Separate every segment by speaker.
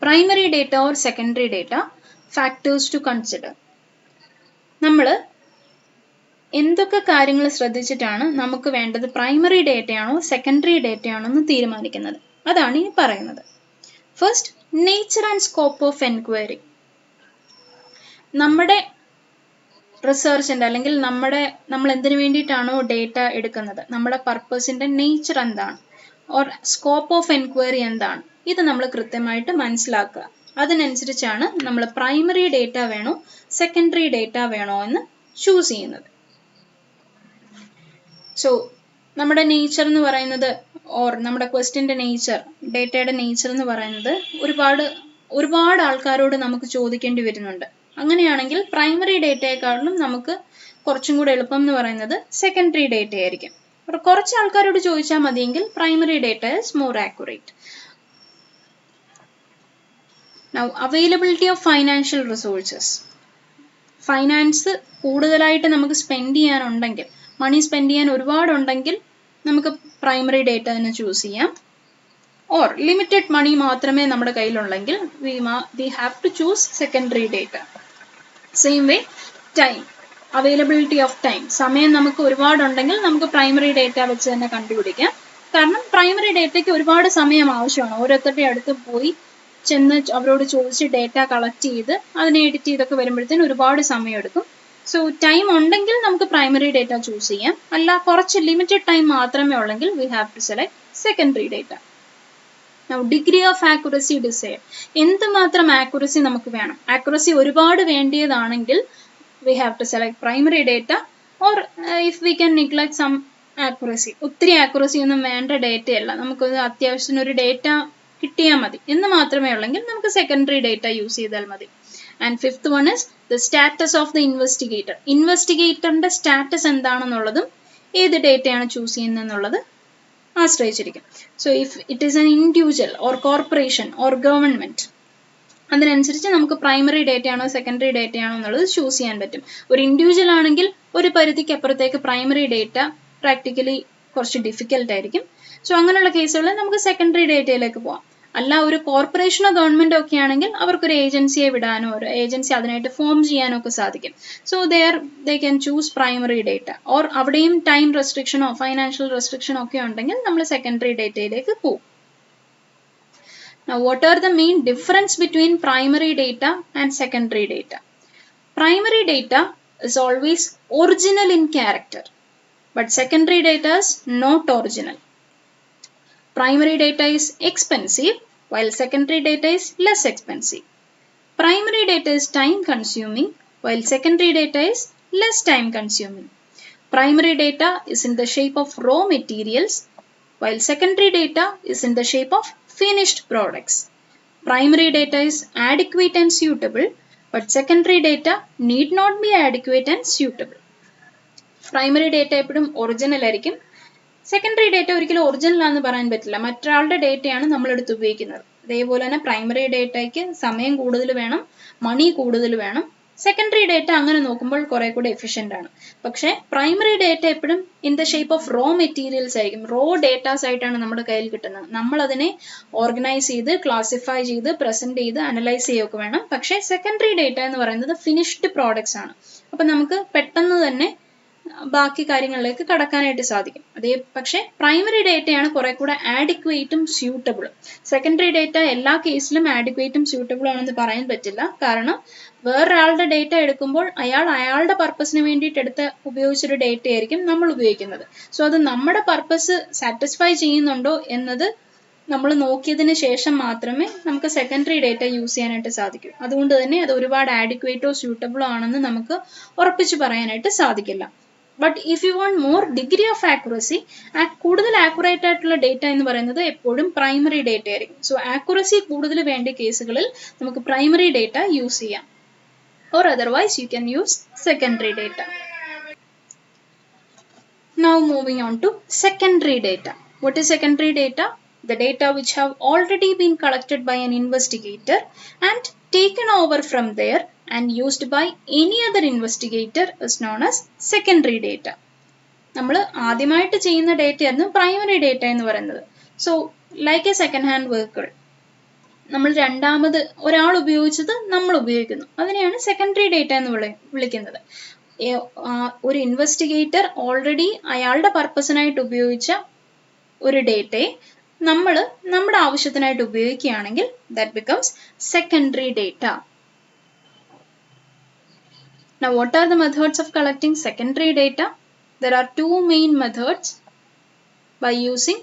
Speaker 1: primary data or secondary data, factors to consider. നമ്മൾ എന്തൊക്കെ കാര്യങ്ങൾ ശ്രദ്ധിച്ചിട്ടാണ് നമുക്ക് വേണ്ടത് പ്രൈമറി ഡേറ്റയാണോ സെക്കൻഡറി ഡേറ്റയാണോ എന്ന് തീരുമാനിക്കുന്നത്? അതാണ് ഈ പറയുന്നത്. First, nature and scope of enquiry. നമ്മുടെ റിസർച്ചിൻ്റെ അല്ലെങ്കിൽ നമ്മൾ എന്തിനു വേണ്ടിയിട്ടാണോ ഡേറ്റ എടുക്കുന്നത്, നമ്മുടെ പർപ്പസിൻ്റെ നേച്ചർ എന്താണ്, ഓർ സ്കോപ്പ് ഓഫ് എൻക്വയറി എന്താണ്, ഇത് നമ്മൾ കൃത്യമായിട്ട് മനസ്സിലാക്കുക. അതിനനുസരിച്ചാണ് നമ്മൾ പ്രൈമറി ഡേറ്റ വേണോ സെക്കൻഡറി ഡേറ്റ വേണോ എന്ന് ചൂസ് ചെയ്യുന്നത്. സോ നമ്മുടെ നേച്ചർ എന്ന് പറയുന്നത്, ഓർ നമ്മുടെ ക്വസ്റ്റ്യൻ്റെ നേച്ചർ, ഡേറ്റയുടെ നേച്ചർ എന്ന് പറയുന്നത് ഒരുപാട് ആൾക്കാരോട് നമുക്ക് ചോദിക്കേണ്ടി വരുന്നുണ്ട്. അങ്ങനെയാണെങ്കിൽ പ്രൈമറി ഡേറ്റയെക്കാളും നമുക്ക് കുറച്ചും കൂടെ എളുപ്പം എന്ന് പറയുന്നത് സെക്കൻഡറി ഡേറ്റ ആയിരിക്കും. കുറച്ച് ആൾക്കാരോട് ചോദിച്ചാൽ മതിയെങ്കിൽ primary data is more accurate. Now, availability of financial resources. Finance കൂടുതലായിട്ട് നമുക്ക് സ്പെൻഡ് ചെയ്യാനുണ്ടെങ്കിൽ, മണി സ്പെൻഡ് ചെയ്യാൻ ഒരുപാടുണ്ടെങ്കിൽ നമുക്ക് പ്രൈമറി ഡേറ്റ തന്നെ ചൂസ് ചെയ്യാം. ഓർ ലിമിറ്റഡ് മണി മാത്രമേ നമ്മുടെ കയ്യിലുണ്ടെങ്കിൽ we have to choose secondary data. Same way time, availability of time, സമയം നമുക്ക് ഒരുപാടുണ്ടെങ്കിൽ നമുക്ക് പ്രൈമറി ഡേറ്റ വെച്ച് തന്നെ കണ്ടുപിടിക്കാം. കാരണം പ്രൈമറി ഡേറ്റയ്ക്ക് ഒരുപാട് സമയം ആവശ്യമാണ്. ഓരോരുത്തരുടെ അടുത്ത് പോയി ചെന്ന് അവരോട് ചോദിച്ച് ഡേറ്റ കളക്ട് ചെയ്ത് അതിനെ എഡിറ്റ് ചെയ്തൊക്കെ വരുമ്പോഴത്തേന് ഒരുപാട് സമയം എടുക്കും. സോ ടൈം ഉണ്ടെങ്കിൽ നമുക്ക് പ്രൈമറി ഡേറ്റ ചൂസ് ചെയ്യാം. അല്ല, കുറച്ച് ലിമിറ്റഡ് ടൈം മാത്രമേ ഉള്ളെങ്കിൽ we have to select secondary data. Now, degree of accuracy desired. എന്തുമാത്രം ആക്യുറസി നമുക്ക് വേണം? ആക്യുറസി ഒരുപാട് വേണ്ടിയതാണെങ്കിൽ we have to select primary data, or if we can neglect some accuracy, ഒത്തിരി ആക്യുറസി ഒന്നും വേണ്ട ഡേറ്റയല്ല, നമുക്കൊരു അത്യാവശ്യത്തിന് ഒരു ഡേറ്റ കിട്ടിയാൽ മതി എന്ന് മാത്രമേ ഉള്ളെങ്കിൽ നമുക്ക് സെക്കൻഡറി ഡേറ്റ യൂസ് ചെയ്താൽ മതി. And fifth one is the status of the investigator. ഇൻവെസ്റ്റിഗേറ്ററിന്റെ സ്റ്റാറ്റസ് എന്താണെന്നുള്ളതും ഏത് ഡേറ്റയാണ് ചൂസ് ചെയ്യുന്നതെന്നുള്ളത് ആശ്രയിച്ചിരിക്കും. So if it is an individual or corporation or government, അതിനനുസരിച്ച് നമുക്ക് പ്രൈമറി ഡേറ്റയാണോ സെക്കൻഡറി ഡേറ്റയാണോ എന്നുള്ളത് ചൂസ് ചെയ്യാൻ പറ്റും. ഒരു ഇൻഡിവിജ്വൽ ആണെങ്കിൽ ഒരു പരിധിക്ക് അപ്പുറത്തേക്ക് പ്രൈമറി ഡേറ്റ പ്രാക്ടിക്കലി കുറച്ച് ഡിഫിക്കൽട്ട് ആയിരിക്കും. സോ അങ്ങനെയുള്ള കേസുകളിൽ നമുക്ക് സെക്കൻഡറി ഡേറ്റയിലേക്ക് പോകാം. അല്ല, ഒരു കോർപ്പറേഷനോ ഗവൺമെന്റോ ഒക്കെ ആണെങ്കിൽ അവർക്കൊരു ഏജൻസിയെ വിടാനോ ഒരു ഏജൻസി അതിനായിട്ട് ഫോം ചെയ്യാനോ ഒക്കെ സാധിക്കും. So they can choose primary data. Or അവിടെയും ടൈം റെസ്ട്രിക്ഷനോ ഫൈനാൻഷ്യൽ റെസ്ട്രിക്ഷനോ ഒക്കെ ഉണ്ടെങ്കിൽ നമ്മൾ സെക്കൻഡറി ഡേറ്റയിലേക്ക് പോകും. Now, what are the main difference between primary data and secondary data? Primary data is always original in character, but secondary data is not original. Primary data is expensive, while secondary data is less expensive. Primary data is time consuming, while secondary data is less time consuming. Primary data is in the shape of raw materials, while secondary data is in the shape of finished products. Primary data is adequate and suitable, but secondary data need not be adequate and suitable. Primary data എപ്പോഴും original ആയിരിക്കും. Secondary data ഒരിക്കലും original ആണെന്ന് പറയാൻ പറ്റില്ല. മറ്റൊരാളുടെ ഡേറ്റയാണ് നമ്മളെടുത്ത് ഉപയോഗിക്കുന്നത്. അതേപോലെ തന്നെ പ്രൈമറി ഡേറ്റയ്ക്ക് സമയം കൂടുതൽ വേണം, മണി കൂടുതൽ വേണം. സെക്കൻഡറി ഡേറ്റ അങ്ങനെ നോക്കുമ്പോൾ കുറെ കൂടെ എഫിഷ്യൻ്റ് ആണ്. പക്ഷേ പ്രൈമറി ഡേറ്റ എപ്പോഴും in the shape of raw materials ആയിരിക്കും. റോ ഡേറ്റാസ് ആയിട്ടാണ് നമ്മുടെ കയ്യിൽ കിട്ടുന്നത്. നമ്മൾ അതിനെ ഓർഗനൈസ് ചെയ്ത് ക്ലാസിഫൈ ചെയ്ത് പ്രസന്റ് ചെയ്ത് അനലൈസ് ചെയ്യുകയൊക്കെ വേണം. പക്ഷേ സെക്കൻഡറി ഡേറ്റ എന്ന് പറയുന്നത് ഫിനിഷ്ഡ് പ്രോഡക്ട്സ് ആണ്. അപ്പം നമുക്ക് പെട്ടെന്ന് തന്നെ ബാക്കി കാര്യങ്ങളിലേക്ക് കടക്കാനായിട്ട് സാധിക്കും. പക്ഷേ പ്രൈമറി ഡേറ്റയാണ് കുറെ കൂടെ ആഡിക്വേറ്റും സ്യൂട്ടബിളും. സെക്കൻഡറി ഡേറ്റ എല്ലാ കേസിലും ആഡിക്വേറ്റും സ്യൂട്ടബിളും ആണെന്ന് പറയാൻ പറ്റില്ല. കാരണം വേറൊരാളുടെ ഡേറ്റ എടുക്കുമ്പോൾ അയാളുടെ പർപ്പസിന് വേണ്ടിയിട്ട് ഉപയോഗിച്ചൊരു ഡേറ്റ ആയിരിക്കും നമ്മൾ ഉപയോഗിക്കുന്നത്. സോ അത് നമ്മുടെ പർപ്പസ് സാറ്റിസ്ഫൈ ചെയ്യുന്നുണ്ടോ എന്നത് നമ്മൾ നോക്കിയതിന് ശേഷം മാത്രമേ നമുക്ക് സെക്കൻഡറി ഡേറ്റ യൂസ് ചെയ്യാനായിട്ട് സാധിക്കൂ. അതുകൊണ്ട് തന്നെ അത് ഒരുപാട് ആഡിക്വേറ്റോ സ്യൂട്ടബിളോ ആണെന്ന് നമുക്ക് ഉറപ്പിച്ച് പറയാനായിട്ട് സാധിക്കില്ല. But if you want more degree of accuracy, കൂടുതൽ ആക്യുറേറ്റ് ആയിട്ടുള്ള ഡേറ്റ എന്ന് പറയുന്നത് എപ്പോഴും പ്രൈമറി ഡേറ്റ ആയിരിക്കും. സോ ആക്യുറസി കൂടുതൽ വേണ്ട കേസുകളിൽ നമുക്ക് പ്രൈമറി ഡേറ്റ യൂസ് ചെയ്യാം. Or otherwise you can use secondary data. Now moving on to secondary data. What is secondary data? The data which have already been collected by an investigator and taken over from there and used by any other investigator is known as secondary data. നമ്മൾ ആദ്യമായിട്ട് ചെയ്യുന്ന ഡേറ്റയായിരുന്നു primary data എന്ന് പറയുന്നത്. So like A second hand vehicle, നമ്മൾ രണ്ടാമത് ഒരാൾ ഉപയോഗിച്ചത് നമ്മൾ ഉപയോഗിക്കുന്നു, അതിനെയാണ് സെക്കൻഡറി ഡേറ്റ എന്ന് വിളിക്കുന്നത്. ഒരു ഇൻവെസ്റ്റിഗേറ്റർ ഓൾറെഡി അയാളുടെ പർപ്പസിനായിട്ട് ഉപയോഗിച്ച ഒരു ഡേറ്റയെ നമ്മൾ നമ്മുടെ ആവശ്യത്തിനായിട്ട് ഉപയോഗിക്കുകയാണെങ്കിൽ that becomes secondary data. Now what are the methods of collecting secondary data? There are two main methods by using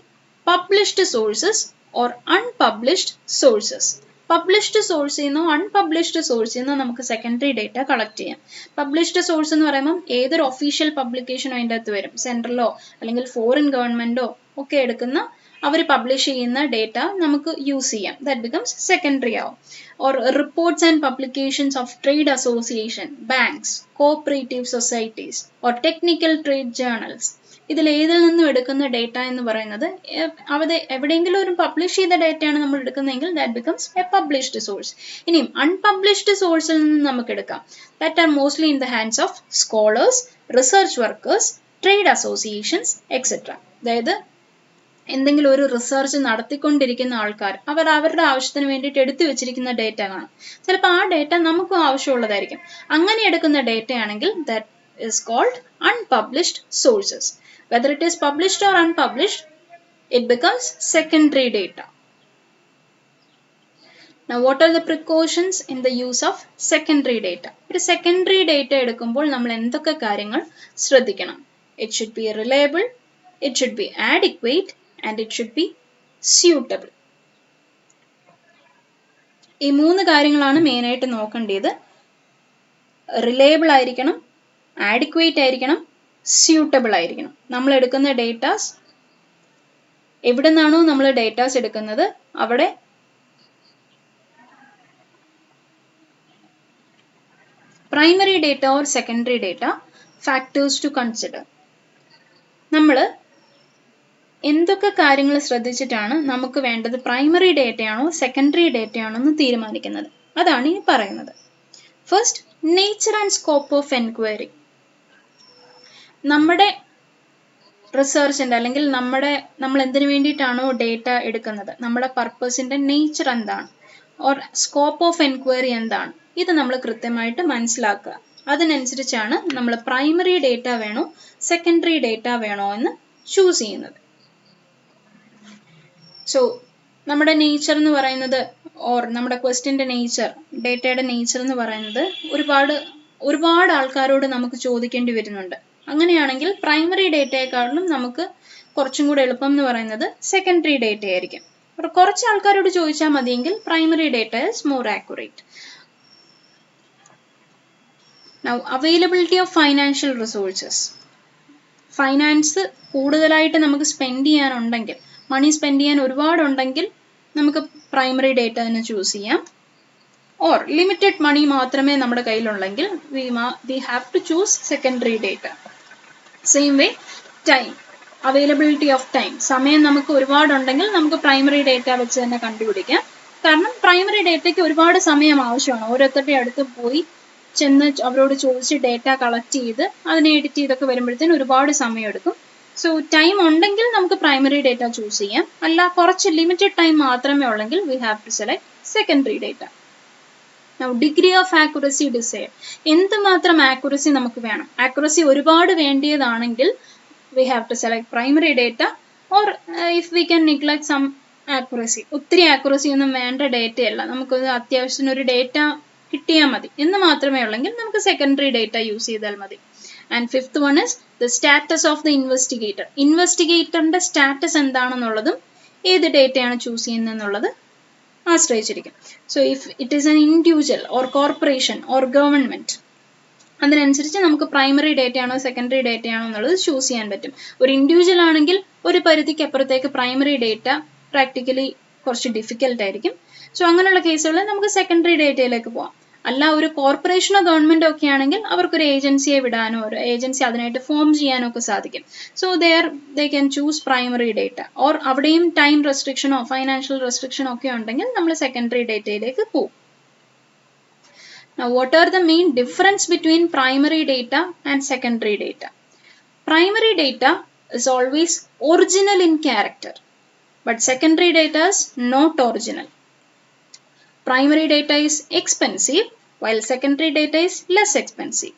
Speaker 1: published sources or unpublished sources. Published സോഴ്സിൽ നിന്നോ അൺപബ്ലിഷ്ഡ് സോഴ്സിൽ നിന്നോ നമുക്ക് സെക്കൻഡറി ഡേറ്റ കളക്ട് ചെയ്യാം. പബ്ലിഷ്ഡ് സോഴ്സ് എന്ന് പറയുമ്പോൾ ഏതൊരു official പബ്ലിക്കേഷനോ അതിൻ്റെ അകത്ത് വരും. സെൻട്രലോ അല്ലെങ്കിൽ ഫോറിൻ ഗവൺമെന്റോ ഒക്കെ എടുക്കുന്ന അവർ പബ്ലിഷ് ചെയ്യുന്ന ഡേറ്റ നമുക്ക് യൂസ് ചെയ്യാം. ദാറ്റ് ബിക്കംസ് സെക്കൻഡറി ആവും. Or reports and publications of trade association, banks, cooperative societies or technical trade journals, ഇതിൽ ഏതിൽ നിന്നും എടുക്കുന്ന ഡേറ്റ എന്ന് പറയുന്നത് എവിടെയെങ്കിലും ഒരു പബ്ലിഷ് ചെയ്ത ഡേറ്റയാണ് നമ്മൾ എടുക്കുന്നതെങ്കിൽ that becomes A published source. ഇനിയും അൺപബ്ലിഷ്ഡ് സോഴ്സിൽ നിന്ന് നമുക്ക് എടുക്കാം. That are mostly in the hands of scholars, research workers, trade associations etcetera. അതായത് എന്തെങ്കിലും ഒരു റിസർച്ച് നടത്തിക്കൊണ്ടിരിക്കുന്ന ആൾക്കാർ അവർ അവരുടെ ആവശ്യത്തിന് വേണ്ടിയിട്ട് എടുത്തു വെച്ചിരിക്കുന്ന ഡേറ്റ കാണും. ചിലപ്പോൾ ആ ഡേറ്റ നമുക്കും ആവശ്യമുള്ളതായിരിക്കും. അങ്ങനെ എടുക്കുന്ന ഡേറ്റ ആണെങ്കിൽ that is called unpublished sources. Whether it is published or unpublished, it becomes secondary data. Now what are the precautions in the use of secondary data? ഒരു secondary data എടുക്കുമ്പോൾ നമ്മൾ എന്തൊക്കെ കാര്യങ്ങൾ ശ്രദ്ധിക്കണം? It should be reliable, it should be adequate, and it should be suitable. ഈ മൂന്ന് കാര്യങ്ങളാണ് main ആയിട്ട് നോക്കേണ്ടത്. റിലയബിൾ ആയിരിക്കണം, ആഡിക്വേറ്റ് ആയിരിക്കണം, സ്യൂട്ടബിൾ ആയിരിക്കണം. നമ്മൾ എടുക്കുന്ന ഡേറ്റാസ് എവിടെ നിന്നാണോ നമ്മൾ ഡേറ്റാസ് എടുക്കുന്നത് അവിടെ primary data or secondary data factors to consider. നമ്മൾ എന്തൊക്കെ കാര്യങ്ങൾ ശ്രദ്ധിച്ചിട്ടാണ് നമുക്ക് വേണ്ടത് പ്രൈമറി ഡേറ്റയാണോ സെക്കൻഡറി ഡേറ്റയാണോ എന്ന് തീരുമാനിക്കുന്നത്. അതാണ് ഈ പറയുന്നത്. First, nature and scope of enquiry. നമ്മുടെ റിസർച്ചിൻ്റെ അല്ലെങ്കിൽ നമ്മൾ എന്തിനു വേണ്ടിയിട്ടാണോ ഡേറ്റ എടുക്കുന്നത്, നമ്മുടെ പർപ്പസിൻ്റെ നേച്ചർ എന്താണ്, ഓർ സ്കോപ്പ് ഓഫ് എൻക്വയറി എന്താണ്, ഇത് നമ്മൾ കൃത്യമായിട്ട് മനസ്സിലാക്കുക. അതിനനുസരിച്ചാണ് നമ്മൾ പ്രൈമറി ഡേറ്റ വേണോ സെക്കൻഡറി ഡേറ്റ വേണോ എന്ന് ചൂസ് ചെയ്യുന്നത്. സോ നമ്മുടെ നേച്ചർ എന്ന് പറയുന്നത് ഓർ നമ്മുടെ ക്വസ്റ്റ്യൻ്റെ നേച്ചർ, ഡേറ്റയുടെ നേച്ചർ എന്ന് പറയുന്നത് ഒരുപാട് ആൾക്കാരോട് നമുക്ക് ചോദിക്കേണ്ടി വരുന്നുണ്ട്. അങ്ങനെയാണെങ്കിൽ പ്രൈമറി ഡേറ്റയെക്കാളും നമുക്ക് കുറച്ചും കൂടെ എളുപ്പം എന്ന് പറയുന്നത് സെക്കൻഡറി ഡേറ്റ ആയിരിക്കും. കുറച്ച് ആൾക്കാരോട് ചോദിച്ചാൽ മതിയെങ്കിൽ primary data is more accurate. Now, availability of financial resources. Finance കൂടുതലായിട്ട് നമുക്ക് സ്പെൻഡ് ചെയ്യാനുണ്ടെങ്കിൽ, മണി സ്പെൻഡ് ചെയ്യാൻ ഒരുപാടുണ്ടെങ്കിൽ നമുക്ക് പ്രൈമറി ഡേറ്റ തന്നെ ചൂസ് ചെയ്യാം. ഓർ ലിമിറ്റഡ് മണി മാത്രമേ നമ്മുടെ കയ്യിലുണ്ടെങ്കിൽ we have to choose secondary data. Same way time, availability of time, സമയം നമുക്ക് ഒരുപാടുണ്ടെങ്കിൽ നമുക്ക് പ്രൈമറി ഡേറ്റ വെച്ച് തന്നെ കണ്ടുപിടിക്കാം. കാരണം പ്രൈമറി ഡേറ്റയ്ക്ക് ഒരുപാട് സമയം ആവശ്യമാണ്. ഓരോരുത്തരുടെ അടുത്ത് പോയി ചെന്ന് അവരോട് ചോദിച്ച് ഡേറ്റ കളക്ട് ചെയ്ത് അതിനെ എഡിറ്റ് ചെയ്തൊക്കെ വരുമ്പോഴത്തേന് ഒരുപാട് സമയം എടുക്കും. സോ ടൈം ഉണ്ടെങ്കിൽ നമുക്ക് പ്രൈമറി ഡേറ്റ ചൂസ് ചെയ്യാം. അല്ല കുറച്ച് ലിമിറ്റഡ് ടൈം മാത്രമേ ഉള്ളെങ്കിൽ we have to select secondary data. Now, degree of accuracy desired. എന്തുമാത്രം ആക്യുറസി നമുക്ക് വേണം? ആക്യുറസി ഒരുപാട് വേണ്ടിയതാണെങ്കിൽ we have to select primary data, or if we can neglect some accuracy, ഒത്തിരി ആക്യുറസി ഒന്നും വേണ്ട ഡേറ്റയല്ല, നമുക്കൊരു അത്യാവശ്യത്തിന് ഒരു ഡേറ്റ കിട്ടിയാൽ മതി എന്ന് മാത്രമേ ഉള്ളെങ്കിൽ നമുക്ക് സെക്കൻഡറി ഡേറ്റ യൂസ് ചെയ്താൽ മതി. And fifth one is the status of the investigator. ഇൻവെസ്റ്റിഗേറ്ററിന്റെ സ്റ്റാറ്റസ് എന്താണെന്നുള്ളതും ഏത് ഡേറ്റയാണ് ചൂസ് ചെയ്യുന്നതെന്നുള്ളത് ആശ്രയിച്ചിരിക്കും. So if it is an individual or corporation or government, അതിനനുസരിച്ച് നമുക്ക് പ്രൈമറി ഡേറ്റയാണോ സെക്കൻഡറി ഡേറ്റയാണോ എന്നുള്ളത് ചൂസ് ചെയ്യാൻ പറ്റും. ഒരു ഇൻഡിവിജ്വൽ ആണെങ്കിൽ ഒരു പരിധിക്ക് അപ്പുറത്തേക്ക് പ്രൈമറി ഡേറ്റ പ്രാക്ടിക്കലി കുറച്ച് ഡിഫിക്കൽട്ട് ആയിരിക്കും. സോ അങ്ങനെയുള്ള കേസുകളിൽ നമുക്ക് സെക്കൻഡറി ഡേറ്റയിലേക്ക് പോകാം. അല്ല ഒരു കോർപ്പറേഷനോ ഗവൺമെന്റോ ഒക്കെ ആണെങ്കിൽ അവർക്കൊരു ഏജൻസിയെ വിടാനോ ഒരു ഏജൻസി അതിനായിട്ട് ഫോം ചെയ്യാനോ ഒക്കെ സാധിക്കും. So they can choose primary data. Or അവിടെയും ടൈം റെസ്ട്രിക്ഷനോ ഫൈനാൻഷ്യൽ റെസ്ട്രിക്ഷനോ ഒക്കെ ഉണ്ടെങ്കിൽ നമ്മൾ സെക്കൻഡറി ഡേറ്റയിലേക്ക് പോകും. Now, what are the main difference between primary data and secondary data? Primary data is always original in character, but secondary data is not original. Primary data is expensive while secondary data is less expensive.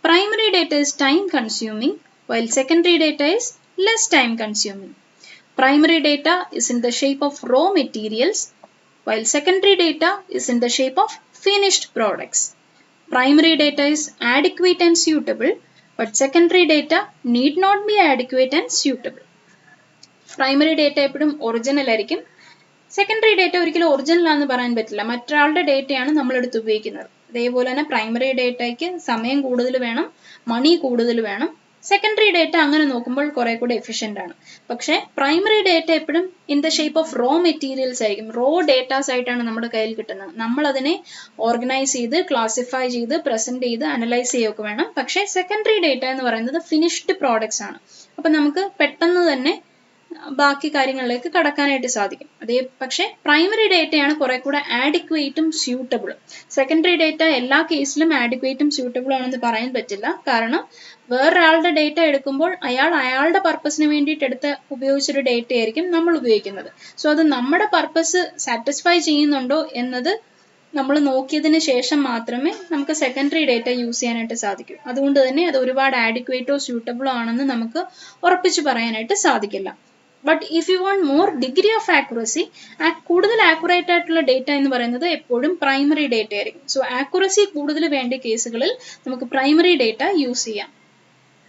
Speaker 1: Primary data is time consuming while secondary data is less time consuming. Primary data is in the shape of raw materials while secondary data is in the shape of finished products. Primary data is adequate and suitable, but secondary data need not be adequate and suitable. Primary data എപ്പോഴും original ആയിരിക്കും. Secondary data ഒരിക്കലും original ആണെന്ന് പറയാൻ പറ്റില്ല. മറ്റൊരാളുടെ ഡേറ്റയാണ് നമ്മളെടുത്ത് ഉപയോഗിക്കുന്നത്. അതേപോലെ തന്നെ പ്രൈമറി ഡേറ്റയ്ക്ക് സമയം കൂടുതൽ വേണം, മണി കൂടുതൽ വേണം. സെക്കൻഡറി ഡേറ്റ അങ്ങനെ നോക്കുമ്പോൾ കുറെ കൂടെ എഫിഷ്യൻ്റ് ആണ്. പക്ഷേ പ്രൈമറി ഡേറ്റ എപ്പോഴും in the shape of raw materials ആയിരിക്കും. റോ ഡേറ്റാസ് ആയിട്ടാണ് നമ്മുടെ കയ്യിൽ കിട്ടുന്നത്. നമ്മൾ അതിനെ ഓർഗനൈസ് ചെയ്ത് ക്ലാസിഫൈ ചെയ്ത് പ്രസന്റ് ചെയ്ത് അനലൈസ് ചെയ്യുകയൊക്കെ വേണം. പക്ഷേ സെക്കൻഡറി ഡേറ്റ എന്ന് പറയുന്നത് ഫിനിഷ്ഡ് പ്രോഡക്ട്സ് ആണ്. അപ്പം നമുക്ക് പെട്ടെന്ന് തന്നെ ബാക്കി കാര്യങ്ങളിലേക്ക് കടക്കാനായിട്ട് സാധിക്കും. പക്ഷേ പ്രൈമറി ഡേറ്റയാണ് കുറെ കൂടെ ആഡിക്വേറ്റും സ്യൂട്ടബിളും. സെക്കൻഡറി ഡേറ്റ എല്ലാ കേസിലും ആഡിക്വേറ്റും സ്യൂട്ടബിളും ആണെന്ന് പറയാൻ പറ്റില്ല. കാരണം വേറൊരാളുടെ ഡേറ്റ എടുക്കുമ്പോൾ അയാളുടെ പർപ്പസിന് വേണ്ടിയിട്ട് ഉപയോഗിച്ചൊരു ഡേറ്റ ആയിരിക്കും നമ്മൾ ഉപയോഗിക്കുന്നത്. സോ അത് നമ്മുടെ പർപ്പസ് സാറ്റിസ്ഫൈ ചെയ്യുന്നുണ്ടോ എന്നത് നമ്മൾ നോക്കിയതിന് ശേഷം മാത്രമേ നമുക്ക് സെക്കൻഡറി ഡേറ്റ യൂസ് ചെയ്യാനായിട്ട് സാധിക്കൂ. അതുകൊണ്ട് തന്നെ അത് ഒരുപാട് ആഡിക്വേറ്റോ സ്യൂട്ടബിളോ ആണെന്ന് നമുക്ക് ഉറപ്പിച്ച് പറയാനായിട്ട് സാധിക്കില്ല. But if you want more degree of accuracy, കൂടുതൽ ആക്യുറേറ്റ് ആയിട്ടുള്ള ഡേറ്റ എന്ന് പറയുന്നത് എപ്പോഴും പ്രൈമറി ഡേറ്റ ആയിരിക്കും. സോ ആക്യുറസി കൂടുതൽ വേണ്ട കേസുകളിൽ നമുക്ക് പ്രൈമറി ഡേറ്റ യൂസ് ചെയ്യാം.